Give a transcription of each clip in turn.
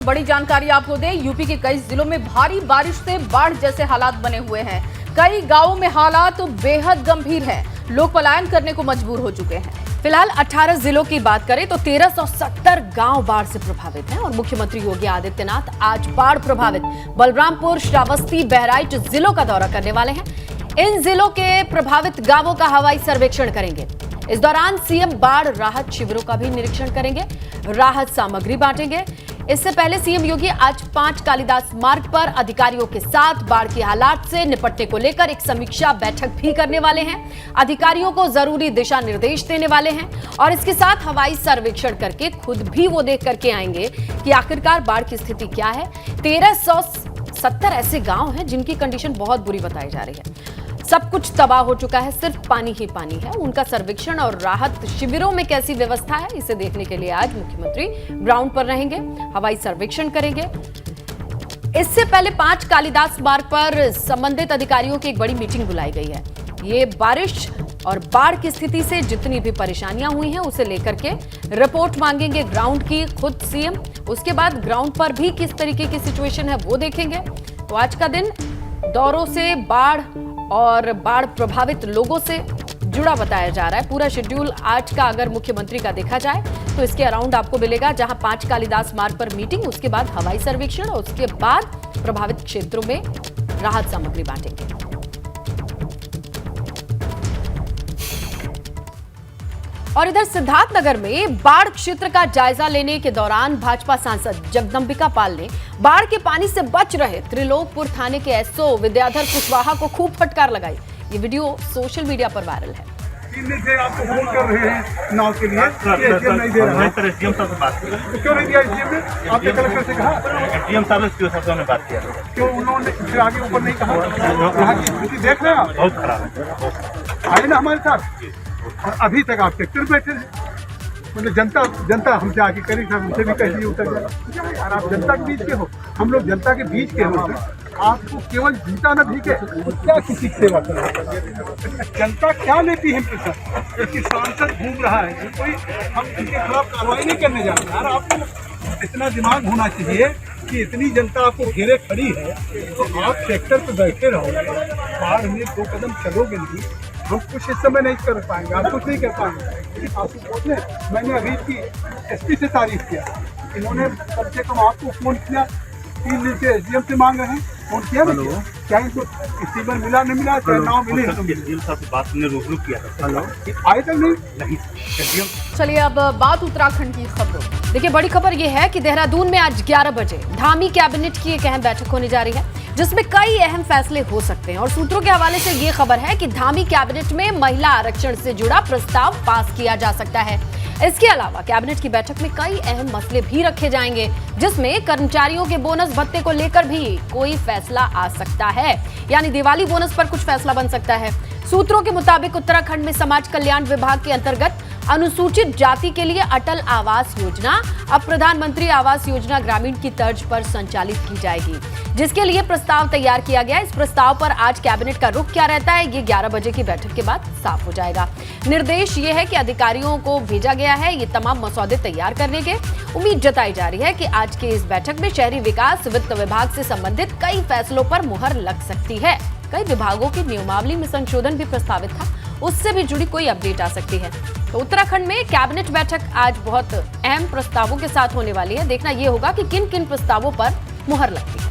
बड़ी जानकारी आपको दें, यूपी के कई जिलों में भारी बारिश से बाढ़ जैसे हालात बने हुए हैं। कई गांवों में हालात बेहद गंभीर है, लोग पलायन करने को मजबूर हो चुके हैं। फिलहाल 18 जिलों की बात करें तो 1370 गांव बाढ़ से प्रभावित हैं और मुख्यमंत्री योगी आदित्यनाथ आज बाढ़ प्रभावित बलरामपुर, श्रावस्ती, बहराइच जिलों का दौरा करने वाले हैं। इन जिलों के प्रभावित गांवों का हवाई सर्वेक्षण करेंगे। इस दौरान सीएम बाढ़ राहत शिविरों का भी निरीक्षण करेंगे, राहत सामग्री बांटेंगे। इससे पहले सीएम योगी आज 5 कालिदास मार्ग पर अधिकारियों के साथ बाढ़ के हालात से निपटने को लेकर एक समीक्षा बैठक भी करने वाले हैं। अधिकारियों को जरूरी दिशा निर्देश देने वाले हैं और इसके साथ हवाई सर्वेक्षण करके खुद भी वो देख करके आएंगे कि आखिरकार बाढ़ की स्थिति क्या है। 1370 ऐसे गांव हैं जिनकी कंडीशन बहुत बुरी बताई जा रही है। सब कुछ तबाह हो चुका है, सिर्फ पानी ही पानी है। उनका सर्वेक्षण और राहत शिविरों में कैसी व्यवस्था है, इसे देखने के लिए आज मुख्यमंत्री ग्राउंड पर रहेंगे, हवाई सर्वेक्षण करेंगे। इससे पहले 5 कालिदास मार्ग पर संबंधित अधिकारियों की एक बड़ी मीटिंग बुलाई गई है। ये बारिश और बाढ़ की स्थिति से जितनी भी परेशानियां हुई हैं उसे लेकर के रिपोर्ट मांगेंगे ग्राउंड की खुद सीएम। उसके बाद ग्राउंड पर भी किस तरीके की सिचुएशन है वो देखेंगे। तो आज का दिन दौरों से, बाढ़ और बाढ़ प्रभावित लोगों से जुड़ा बताया जा रहा है। पूरा शेड्यूल आज का अगर मुख्यमंत्री का देखा जाए तो इसके अराउंड आपको मिलेगा, जहां 5 कालिदास मार्ग पर मीटिंग, उसके बाद हवाई सर्वेक्षण और उसके बाद प्रभावित क्षेत्रों में राहत सामग्री बांटेंगे। और इधर सिद्धार्थनगर में बाढ़ क्षेत्र का जायजा लेने के दौरान भाजपा सांसद जगदंबिका पाल ने बाढ़ के पानी से बच रहे त्रिलोकपुर थाने के एसओ विद्याधर कुशवाहा को खूब फटकार लगाई। ये वीडियो सोशल मीडिया पर वायरल है। से आपको फोन कर रहे हैं नाव के लिए, एसडीएम नहीं दे रहा है। एसडीएम साहब से बात की, तो क्यों नहीं दिया एसडीएम ने? आपने कलेक्टर से कहा? एसडीएम साहब ने बात किया। क्यों उन्होंने फिर आगे ऊपर नहीं कहा? यहाँ की स्थिति देख रहे हैं आप, बहुत खराब है। आए ना हमारे साथ, और अभी तक आप ट्रैक्टर बैठे थे। मतलब जनता हमसे आके करी, हमसे भी कहिए उतर जाए। और आप जनता के बीच के हो, हम लोग जनता के बीच के हो। आपको केवल जीता न भीगे, क्या किसी की सेवा करें? जनता क्या लेती है पैसा? कि सांसद घूम रहा है, कोई हम इनके खिलाफ कार्रवाई नहीं करने जा रहे। यार आपको इतना दिमाग होना चाहिए कि इतनी जनता आपको घेरे खड़ी है तो आप ट्रैक्टर पर बैठे रहोगे, बाढ़ में 2 कदम चलोगे नहीं। हम कुछ इस समय नहीं कर पाएंगे, आप कुछ नहीं कर पाएंगे। मैंने अभी की एसपी से तारीफ किया, इन्होंने कम से कम आपको फोन किया, 3 दिन से एसडीएम से मांग रहे हैं, फोन किया ना? क्या इनको स्टीमर मिला नहीं मिला, चाहे नाव मिले बात ने रोक किया था। हेलो, आए तक नहीं। चलिए अब बात उत्तराखंड की खबरों। देखिए, बड़ी खबर यह है कि देहरादून में आज 11 बजे धामी कैबिनेट की एक अहम बैठक होने जा रही है, जिसमें कई अहम फैसले हो सकते हैं। और सूत्रों के हवाले से ये खबर है कि धामी कैबिनेट में महिला आरक्षण से जुड़ा प्रस्ताव पास किया जा सकता है। इसके अलावा कैबिनेट की बैठक में कई अहम मसले भी रखे जाएंगे, जिसमें कर्मचारियों के बोनस भत्ते को लेकर भी कोई फैसला आ सकता है, यानी दिवाली बोनस पर कुछ फैसला बन सकता है। सूत्रों के मुताबिक उत्तराखंड में समाज कल्याण विभाग के अंतर्गत अनुसूचित जाति के लिए अटल आवास योजना अब प्रधानमंत्री आवास योजना ग्रामीण की तर्ज पर संचालित की जाएगी, जिसके लिए प्रस्ताव तैयार किया गया। इस प्रस्ताव पर आज कैबिनेट का रुख क्या रहता है, ये 11 बजे की बैठक के बाद साफ हो जाएगा। निर्देश ये है कि अधिकारियों को भेजा गया है ये तमाम मसौदे तैयार करने के। उम्मीद जताई जा रही है कि आज के इस बैठक में शहरी विकास, वित्त विभाग से संबंधित कई फैसलों पर मुहर लग सकती है। कई विभागों की नियमावली में संशोधन भी प्रस्तावित था, उससे भी जुड़ी कोई अपडेट आ सकती है। तो उत्तराखंड में कैबिनेट बैठक आज बहुत अहम प्रस्तावों के साथ होने वाली है। देखना यह होगा कि किन किन प्रस्तावों पर मुहर लगती है।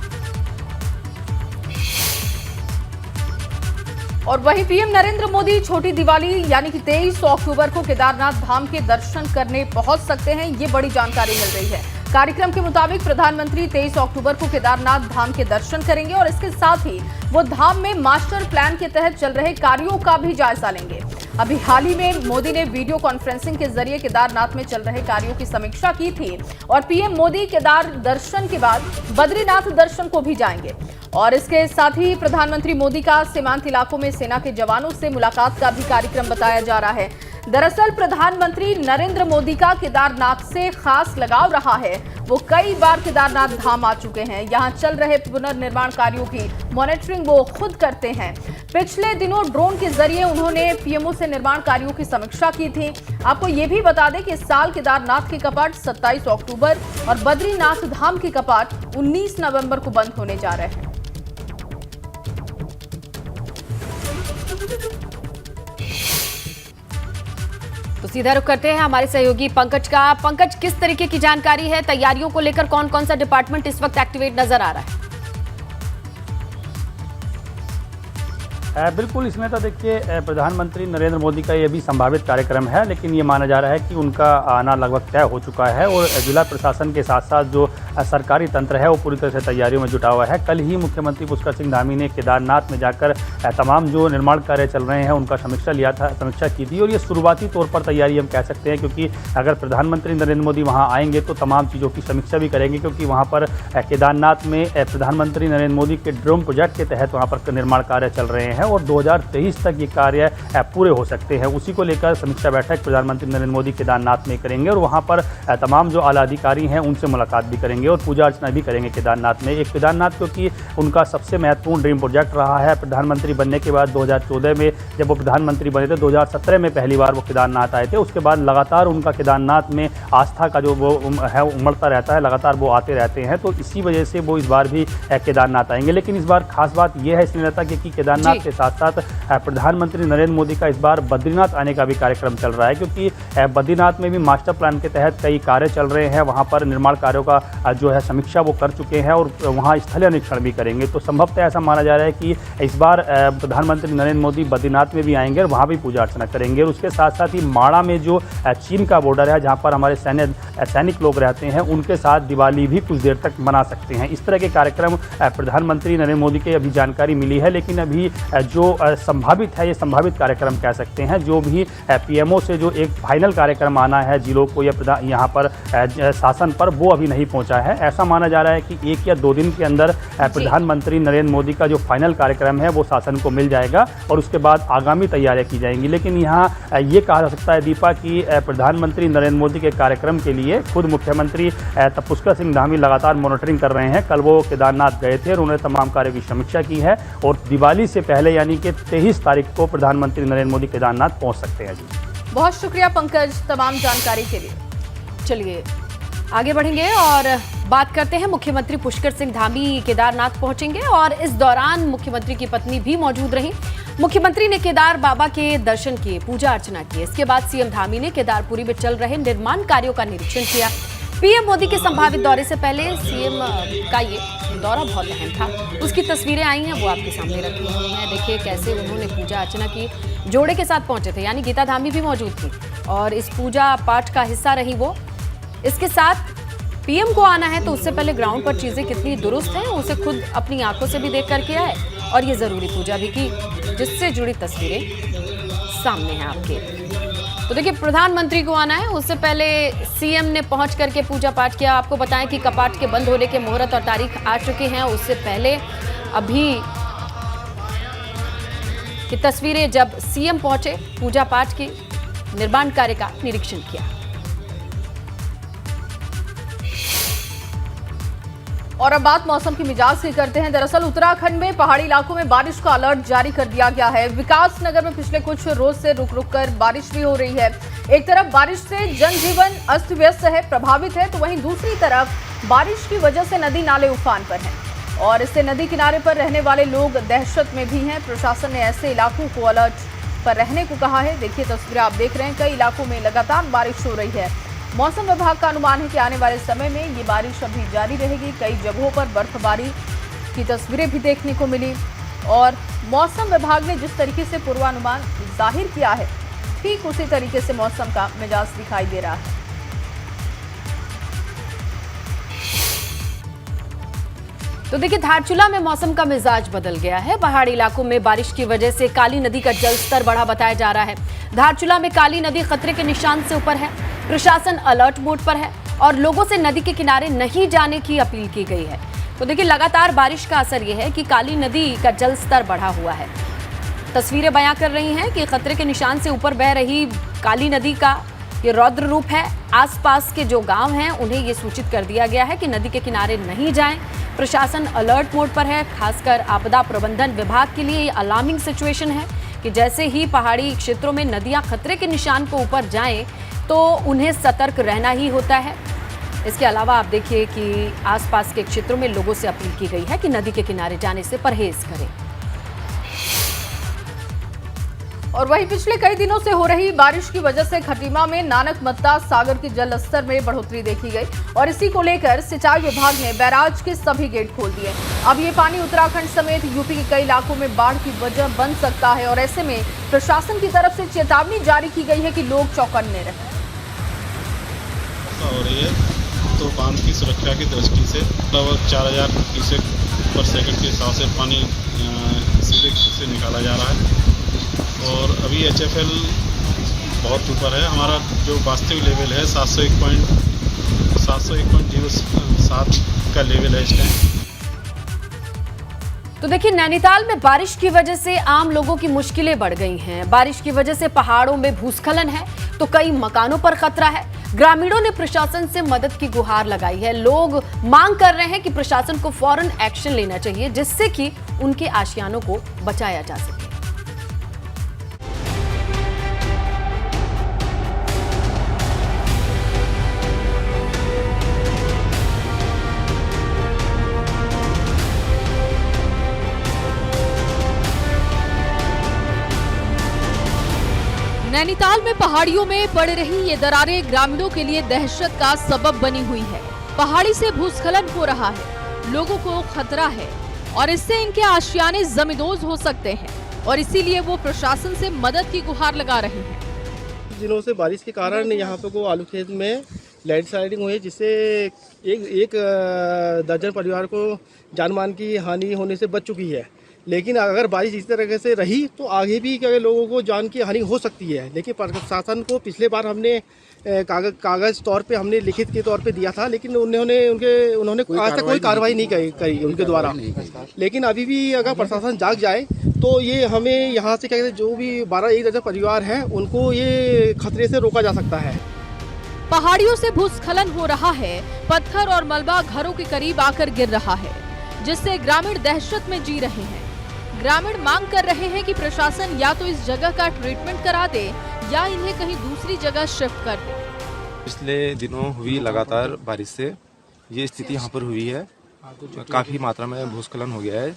और वहीं पीएम नरेंद्र मोदी छोटी दिवाली यानी कि 23 अक्टूबर को केदारनाथ धाम के दर्शन करने पहुंच सकते हैं, ये बड़ी जानकारी मिल रही है। कार्यक्रम के मुताबिक प्रधानमंत्री 23 अक्टूबर को केदारनाथ धाम के दर्शन करेंगे और इसके साथ ही वो धाम में मास्टर प्लान के तहत चल रहे कार्यों का भी जायजा लेंगे। अभी हाल ही में मोदी ने वीडियो कॉन्फ्रेंसिंग के जरिए केदारनाथ में चल रहे कार्यों की समीक्षा की थी और पीएम मोदी केदार दर्शन के बाद बद्रीनाथ दर्शन को भी जाएंगे। और इसके साथ ही प्रधानमंत्री मोदी का सीमांत इलाकों में सेना के जवानों से मुलाकात का भी कार्यक्रम बताया जा रहा है। दरअसल प्रधानमंत्री नरेंद्र मोदी का केदारनाथ से खास लगाव रहा है। वो कई बार केदारनाथ धाम आ चुके हैं। यहां चल रहे पुनर्निर्माण कार्यों की मॉनिटरिंग वो खुद करते हैं। पिछले दिनों ड्रोन के जरिए उन्होंने पीएमओ से निर्माण कार्यों की समीक्षा की थी। आपको ये भी बता दें कि इस साल केदारनाथ के कपाट 27 अक्टूबर और बद्रीनाथ धाम के कपाट 19 नवंबर को बंद होने जा रहे हैं। तो सीधा रुख करते हैं हमारे सहयोगी पंकज का। पंकज, किस तरीके की जानकारी है? तैयारियों को लेकर कौन कौन सा डिपार्टमेंट इस वक्त एक्टिवेट नजर आ रहा है? बिल्कुल, इसमें तो देखिए प्रधानमंत्री नरेंद्र मोदी का ये भी संभावित कार्यक्रम है, लेकिन ये माना जा रहा है कि उनका आना लगभग तय हो चुका है और जिला प्रशासन के साथ साथ जो सरकारी तंत्र है वो पूरी तरह से तैयारियों में जुटा हुआ है। कल ही मुख्यमंत्री पुष्कर सिंह धामी ने केदारनाथ में जाकर तमाम जो निर्माण कार्य चल रहे हैं उनका समीक्षा की थी और ये शुरुआती तौर पर तैयारी हम कह सकते हैं, क्योंकि अगर प्रधानमंत्री नरेंद्र मोदी वहाँ आएंगे तो तमाम चीज़ों की समीक्षा भी करेंगे, क्योंकि वहाँ पर केदारनाथ में प्रधानमंत्री नरेंद्र मोदी के ड्रोन प्रोजेक्ट के तहत वहाँ पर निर्माण कार्य चल रहे हैं और 2023 तक ये कार्य पूरे हो सकते हैं। उसी को लेकर समीक्षा बैठक प्रधानमंत्री नरेंद्र मोदी केदारनाथ में करेंगे और वहाँ पर तमाम जो आला अधिकारी हैं उनसे मुलाकात भी करेंगे और पूजा अर्चना भी करेंगे केदारनाथ में। एक केदारनाथ क्योंकि उनका सबसे महत्वपूर्ण ड्रीम प्रोजेक्ट रहा है। प्रधानमंत्री बनने के बाद 2014 में जब वो प्रधानमंत्री बने थे, 2017 में पहली बार वो केदारनाथ आए थे। उसके बाद लगातार उनका केदारनाथ में आस्था का जो वो है उमड़ता रहता है, लगातार वो आते रहते हैं, तो इसी वजह से वो इस बार भी केदारनाथ आएंगे। लेकिन इस बार खास बात यह है स्नेहलता कि केदारनाथ के साथ साथ प्रधानमंत्री नरेंद्र मोदी का इस बार बद्रीनाथ आने का भी कार्यक्रम चल रहा है, क्योंकि बद्रीनाथ में भी मास्टर प्लान के तहत कई कार्य चल रहे हैं। वहां पर निर्माण कार्यों का जो है समीक्षा वो कर चुके हैं और वहां स्थलीय निरीक्षण भी करेंगे। तो संभवतः ऐसा माना जा रहा है कि इस बार प्रधानमंत्री नरेंद्र मोदी बद्रीनाथ में भी आएंगे और वहां भी पूजा अर्चना करेंगे। और उसके साथ साथ ही माड़ा में जो चीन का बॉर्डर है, जहाँ पर हमारे सैनिक लोग रहते हैं, उनके साथ दिवाली भी कुछ देर तक मना सकते हैं। इस तरह के कार्यक्रम प्रधानमंत्री नरेंद्र मोदी के अभी जानकारी मिली है, लेकिन अभी जो संभावित है, ये संभावित कार्यक्रम कह सकते हैं। जो भी पीएमओ से जो एक फाइनल कार्यक्रम आना है जिलों को या यहाँ पर शासन पर, वो अभी नहीं पहुंचा है। ऐसा माना जा रहा है कि 1 या 2 दिन के अंदर प्रधानमंत्री नरेंद्र मोदी का जो फाइनल कार्यक्रम है वो शासन को मिल जाएगा और उसके बाद आगामी तैयारियां की जाएंगी। लेकिन यहाँ ये कहा जा सकता है दीपा कि प्रधानमंत्री नरेंद्र मोदी के कार्यक्रम के लिए खुद मुख्यमंत्री पुष्कर सिंह धामी लगातार मॉनिटरिंग कर रहे हैं। कल वो केदारनाथ गए थे और उन्होंने तमाम कार्यों की समीक्षा की है और दिवाली से पहले यानी कि 23 तारीख को प्रधानमंत्री नरेंद्र मोदी केदारनाथ पहुंच सकते हैं। जी, बहुत शुक्रिया पंकज तमाम जानकारी के लिए। चलिए आगे बढ़ेंगे और बात करते हैं। मुख्यमंत्री पुष्कर सिंह धामी केदारनाथ पहुंचेंगे और इस दौरान मुख्यमंत्री की पत्नी भी मौजूद रही। मुख्यमंत्री ने केदार बाबा के दर्शन किए, पूजा अर्चना की। इसके बाद सीएम धामी ने केदारपुरी में चल रहे निर्माण कार्यों का निरीक्षण किया। पीएम मोदी के संभावित दौरे से पहले सीएम का ये दौरा बहुत अहम था। उसकी तस्वीरें आई हैं, वो आपके सामने रखी हुई हैं। देखिए कैसे उन्होंने पूजा अर्चना की। जोड़े के साथ पहुंचे थे, यानी गीता धामी भी मौजूद थी और इस पूजा पाठ का हिस्सा रही वो। इसके साथ पीएम को आना है तो उससे पहले ग्राउंड पर चीजें कितनी दुरुस्त हैं उसे खुद अपनी आंखों से भी देख करके आए और ये जरूरी पूजा भी की, जिससे जुड़ी तस्वीरें सामने हैं आपके। तो देखिए प्रधानमंत्री को आना है, उससे पहले सीएम ने पहुंच करके पूजा पाठ किया। आपको बताएं कि कपाट के बंद होने के मुहूर्त और तारीख आ चुके हैं। उससे पहले अभी की तस्वीरें जब सीएम पहुंचे, पूजा पाठ की, निर्माण कार्य का निरीक्षण किया। और अब बात मौसम की मिजाज की करते हैं। दरअसल उत्तराखंड में पहाड़ी इलाकों में बारिश का अलर्ट जारी कर दिया गया है। विकास नगर में पिछले कुछ रोज से रुक रुक कर बारिश भी हो रही है। एक तरफ बारिश से जनजीवन अस्त व्यस्त है, प्रभावित है, तो वहीं दूसरी तरफ बारिश की वजह से नदी नाले उफान पर हैं और इससे नदी किनारे पर रहने वाले लोग दहशत में भी हैं। प्रशासन ने ऐसे इलाकों को अलर्ट पर रहने को कहा है। देखिए तस्वीरें आप देख रहे हैं, कई इलाकों में लगातार बारिश हो रही है। मौसम विभाग का अनुमान है कि आने वाले समय में ये बारिश अभी जारी रहेगी। कई जगहों पर बर्फबारी की तस्वीरें भी देखने को मिली और मौसम विभाग ने जिस तरीके से पूर्वानुमान जाहिर किया है, ठीक उसी तरीके से मौसम का मिजाज दिखाई दे रहा है। तो देखिए धारचूला में मौसम का मिजाज बदल गया है। पहाड़ी इलाकों में बारिश की वजह से काली नदी का जलस्तर बढ़ा बताया जा रहा है। धारचूला में काली नदी खतरे के निशान से ऊपर है। प्रशासन अलर्ट मोड पर है और लोगों से नदी के किनारे नहीं जाने की अपील की गई है। तो देखिए लगातार बारिश का असर यह है कि काली नदी का जलस्तर बढ़ा हुआ है। तस्वीरें बयां कर रही हैं कि खतरे के निशान से ऊपर बह रही काली नदी का ये रौद्र रूप है। आसपास के जो गांव हैं उन्हें ये सूचित कर दिया गया है कि नदी के किनारे नहीं जाएं। प्रशासन अलर्ट मोड पर है। खासकर आपदा प्रबंधन विभाग के लिए ये अलार्मिंग सिचुएशन है कि जैसे ही पहाड़ी क्षेत्रों में नदियां खतरे के निशान को ऊपर जाएं तो उन्हें सतर्क रहना ही होता है। इसके अलावा आप देखिए कि आसपास के क्षेत्रों में लोगों से अपील की गई है कि नदी के किनारे जाने से परहेज करें। और वहीं पिछले कई दिनों से हो रही बारिश की वजह से खटीमा में नानकमत्ता सागर के जल स्तर में बढ़ोतरी देखी गई और इसी को लेकर सिंचाई विभाग ने बैराज के सभी गेट खोल दिए। अब ये पानी उत्तराखंड समेत यूपी के कई इलाकों में बाढ़ की वजह बन सकता है और ऐसे में प्रशासन की तरफ से चेतावनी जारी की गई है कि लोग चौकन्ने रहें। हो रही है तो बांध की सुरक्षा की दृष्टि से लगभग 4000 क्यूसेक पर सेकंड के हिसाब से पानी सीधे से निकाला जा रहा है और अभी HFL बहुत ऊपर है। हमारा जो वास्तविक लेवल है 701.07 का लेवल है इस टाइम। तो देखिए, नैनीताल में बारिश की वजह से आम लोगों की मुश्किलें बढ़ गई हैं। बारिश की वजह से पहाड़ों में भूस्खलन है तो कई मकानों पर खतरा है। ग्रामीणों ने प्रशासन से मदद की गुहार लगाई है। लोग मांग कर रहे हैं कि प्रशासन को फौरन एक्शन लेना चाहिए जिससे कि उनके आशियानों को बचाया जा सके। नैनीताल में पहाड़ियों में पड़ रही ये दरारें ग्रामीणों के लिए दहशत का सबब बनी हुई है। पहाड़ी से भूस्खलन हो रहा है, लोगों को खतरा है और इससे इनके आशियाने जमींदोज हो सकते हैं और इसीलिए वो प्रशासन से मदद की गुहार लगा रहे हैं। दिनों से बारिश के कारण यहाँ पे को आलू खेत में लैंडस्लाइडिंग हुई जिससे एक दर्जन परिवार को जान माल की हानि होने से बच चुकी है। लेकिन अगर बारिश इस तरह से रही तो आगे भी क्या लोगों को जान की हानि हो सकती है। लेकिन प्रशासन को पिछले बार हमने कागज तौर पे हमने लिखित के तौर पे दिया था, लेकिन उन्होंने आज तक कोई कार्रवाई नहीं करी उनके द्वारा। लेकिन अभी भी अगर प्रशासन जाग जाए तो ये हमें यहाँ से क्या कहते हैं जो भी 12-1 दर्जन परिवार हैं उनको ये खतरे से रोका जा सकता है। पहाड़ियों से भूस्खलन हो रहा है, पत्थर और मलबा घरों के करीब आकर गिर रहा है जिससे ग्रामीण दहशत में जी रहे हैं। ग्रामीण मांग कर रहे हैं कि प्रशासन या तो इस जगह का ट्रीटमेंट करा दे या इन्हें कहीं दूसरी जगह शिफ्ट कर दे। पिछले दिनों हुई लगातार बारिश से ये स्थिति यहाँ पर हुई है। काफ़ी मात्रा में भूस्खलन हो गया है।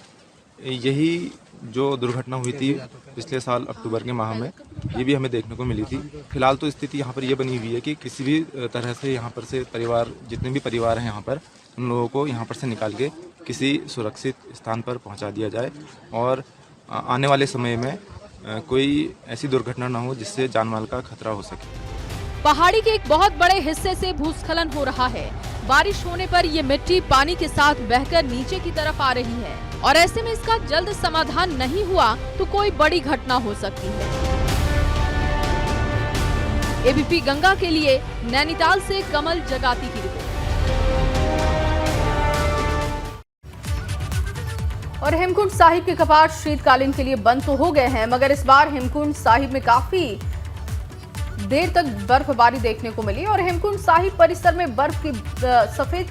यही जो दुर्घटना हुई थी पिछले साल अक्टूबर के माह में, ये भी हमें देखने को मिली थी। फिलहाल तो स्थिति यहाँ पर ये बनी हुई है कि किसी भी तरह से यहाँ पर से परिवार, जितने भी परिवार हैं यहाँ पर, उन लोगों को यहाँ पर से निकाल के किसी सुरक्षित स्थान पर पहुँचा दिया जाए और आने वाले समय में कोई ऐसी दुर्घटना ना हो जिससे जान माल का खतरा हो सके। पहाड़ी के एक बहुत बड़े हिस्से से भूस्खलन हो रहा है। बारिश होने पर ये मिट्टी पानी के साथ बहकर नीचे की तरफ आ रही है और ऐसे में इसका जल्द समाधान नहीं हुआ तो कोई बड़ी घटना हो सकती है। एबीपी गंगा के लिए नैनीताल से कमल जगाती की रिपोर्ट। और हेमकुंड साहिब के कपाट शीतकालीन के लिए बंद तो हो गए हैं, मगर इस बार हेमकुंड साहिब में काफी देर तक बर्फबारी देखने को मिली और हेमकुंड साहिब परिसर में बर्फ की सफेद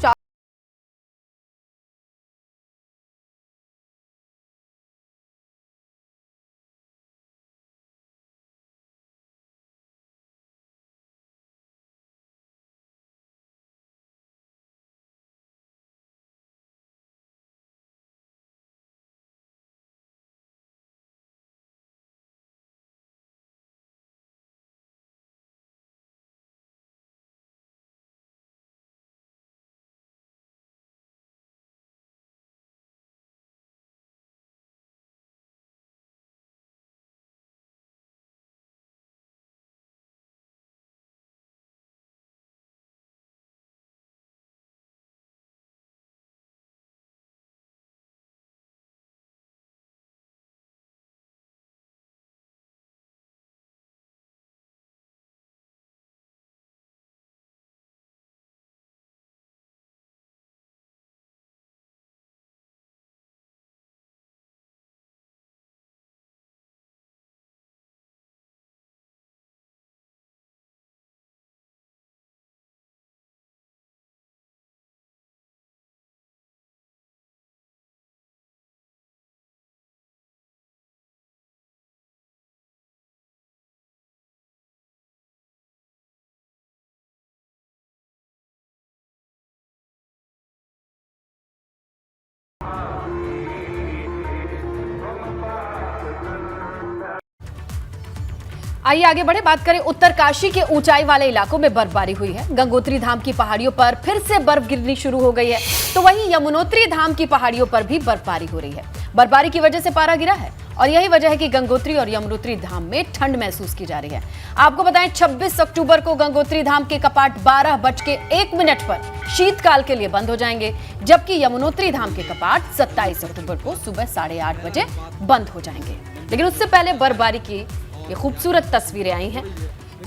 आइए आगे बढ़े, बात करें उत्तरकाशी के ऊंचाई वाले इलाकों में बर्फबारी हुई है। गंगोत्री धाम की पहाड़ियों पर फिर से बर्फ गिरनी शुरू हो गई है, तो वहीं यमुनोत्री धाम की पहाड़ियों पर भी बर्फबारी हो रही है। बर्फबारी की वजह से पारा गिरा है और यही वजह है कि गंगोत्री और यमुनोत्री धाम में ठंड महसूस की जा रही है। आपको बताएं 26 अक्टूबर को गंगोत्री धाम के कपाट 12:01 पर शीतकाल के लिए बंद हो जाएंगे, जबकि यमुनोत्री धाम के कपाट 27 अक्टूबर को सुबह 8:30 बजे बंद हो जाएंगे। लेकिन उससे पहले बर्फबारी की ये खूबसूरत तस्वीरें आई हैं।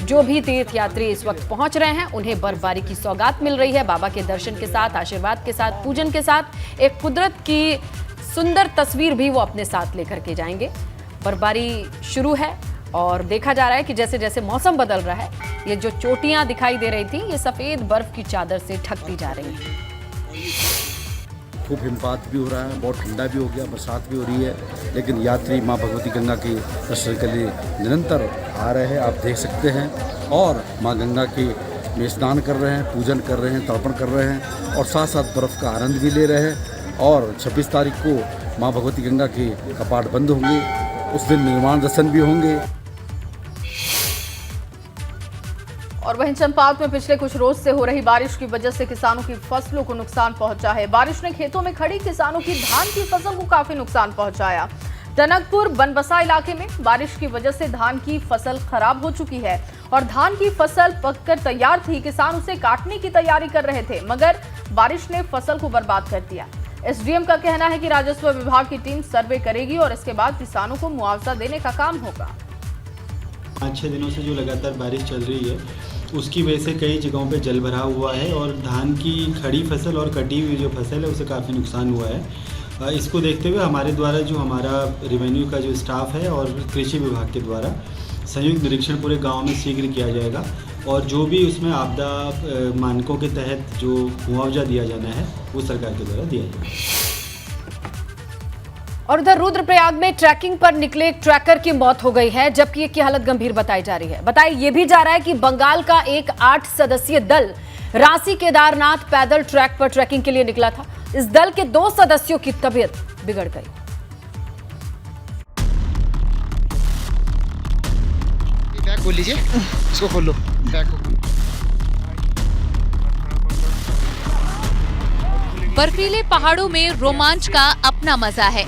जो भी तीर्थयात्री इस वक्त पहुंच रहे हैं उन्हें बर्फबारी की सौगात मिल रही है। बाबा के दर्शन के साथ, आशीर्वाद के साथ, पूजन के साथ एक कुदरत की सुंदर तस्वीर भी वो अपने साथ लेकर के जाएंगे। बर्फबारी शुरू है और देखा जा रहा है कि जैसे जैसे मौसम बदल रहा है, ये जो चोटियां दिखाई दे रही थी ये सफेद बर्फ की चादर से ढकती जा रही हैं। खूब हिमपात भी हो रहा है, बहुत ठंडा भी हो गया, बरसात भी हो रही है, लेकिन यात्री माँ भगवती गंगा के दर्शन के लिए निरंतर आ रहे हैं, आप देख सकते हैं। और माँ गंगा के में स्नान कर रहे हैं, पूजन कर रहे हैं, तर्पण कर रहे हैं और साथ साथ बर्फ़ का आनंद भी ले रहे हैं। और 26 तारीख को माँ भगवती गंगा के कपाट बंद होंगे, उस दिन निर्माण दर्शन भी होंगे। और वहीं चंपावत में पिछले कुछ रोज से हो रही बारिश की वजह से किसानों की फसलों को नुकसान पहुंचा है। बारिश ने खेतों में खड़ी किसानों की धान की फसल को काफी नुकसान पहुंचाया। टनकपुर बनबसा इलाके में बारिश की वजह से धान की फसल खराब हो चुकी है और धान की फसल पककर तैयार थी। किसान उसे काटने की तैयारी कर रहे थे, मगर बारिश ने फसल को बर्बाद कर दिया। एसडीएम का कहना है कि राजस्व विभाग की टीम सर्वे करेगी और इसके बाद किसानों को मुआवजा देने का काम होगा। 5-6 दिनों से जो लगातार बारिश चल रही है उसकी वजह से कई जगहों पे जल भराव हुआ है और धान की खड़ी फसल और कटी हुई जो फसल है उसे काफ़ी नुकसान हुआ है। इसको देखते हुए हमारे द्वारा जो हमारा रेवेन्यू का जो स्टाफ है और कृषि विभाग के द्वारा संयुक्त निरीक्षण पूरे गांव में शीघ्र किया जाएगा और जो भी उसमें आपदा मानकों के तहत जो मुआवजा दिया जाना है वो सरकार के द्वारा दिया जाएगा। और उधर रुद्रप्रयाग में ट्रैकिंग पर निकले एक ट्रैकर की मौत हो गई है, जबकि एक की हालत गंभीर बताई जा रही है। बताया ये भी जा रहा है कि बंगाल का एक 8 सदस्यीय दल रांसी केदारनाथ पैदल ट्रैक पर ट्रैकिंग के लिए निकला था। इस दल के 2 सदस्यों की तबीयत बिगड़ गई। बैग खोल लीजिए, इसको खोल लो, बैग को। बर्फीले पहाड़ों में रोमांच का अपना मजा है।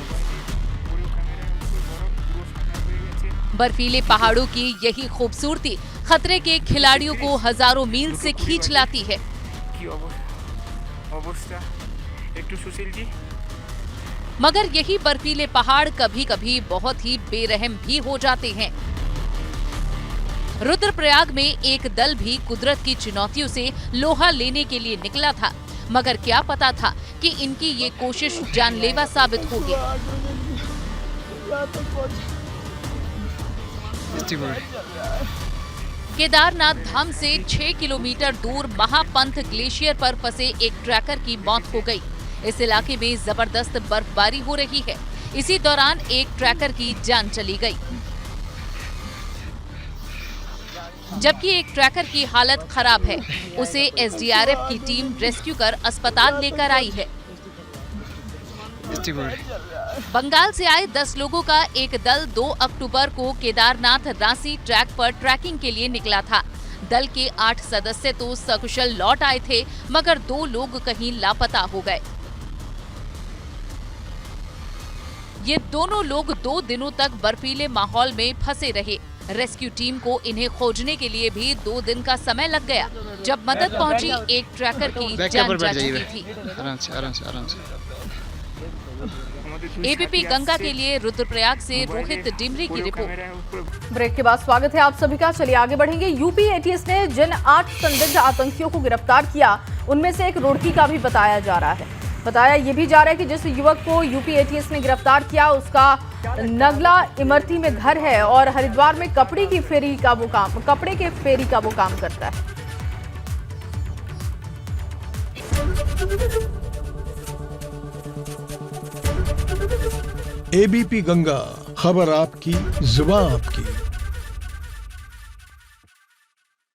बर्फीले पहाड़ों की यही खूबसूरती खतरे के खिलाड़ियों को हजारों मील से खींच लाती है। मगर यही बर्फीले पहाड़ कभी कभी बहुत ही बेरहम भी हो जाते हैं। रुद्रप्रयाग में एक दल भी कुदरत की चुनौतियों से लोहा लेने के लिए निकला था, मगर क्या पता था कि इनकी ये कोशिश जानलेवा साबित होगी। केदारनाथ धाम से 6 किलोमीटर दूर महापंथ ग्लेशियर पर फंसे एक ट्रैकर की मौत हो गई। इस इलाके में जबरदस्त बर्फबारी हो रही है। इसी दौरान एक ट्रैकर की जान चली गई, जबकि एक ट्रैकर की हालत खराब है। उसे एसडीआरएफ की टीम रेस्क्यू कर अस्पताल लेकर आई है। बंगाल से आए 10 लोगों का एक दल 2 अक्टूबर को केदारनाथ रांसी ट्रैक पर ट्रैकिंग के लिए निकला था। दल के 8 सदस्य तो सकुशल लौट आए थे, मगर 2 लोग कहीं लापता हो गए। ये दोनों लोग 2 दिनों तक बर्फीले माहौल में फंसे रहे। रेस्क्यू टीम को इन्हें खोजने के लिए भी 2 दिन का समय लग गया। जब मदद पहुंची, एक ट्रैकर की जान जा चुकी थी। आराम से। एबीपी गंगा के लिए रुद्रप्रयाग से रोहित डिमरी की रिपोर्ट। ब्रेक के बाद स्वागत है आप सभी का। चलिए आगे बढ़ेंगे। यूपी एटीएस ने जिन 8 संदिग्ध आतंकियों को गिरफ्तार किया उनमें से एक रुड़की का भी बताया जा रहा है। बताया ये भी जा रहा है कि जिस युवक को यूपी एटीएस ने गिरफ्तार किया उसका नगला इमरती में घर है और हरिद्वार में कपड़े के फेरी का वो काम करता है। एबीपी गंगा, खबर आपकी, जुबान आपकी।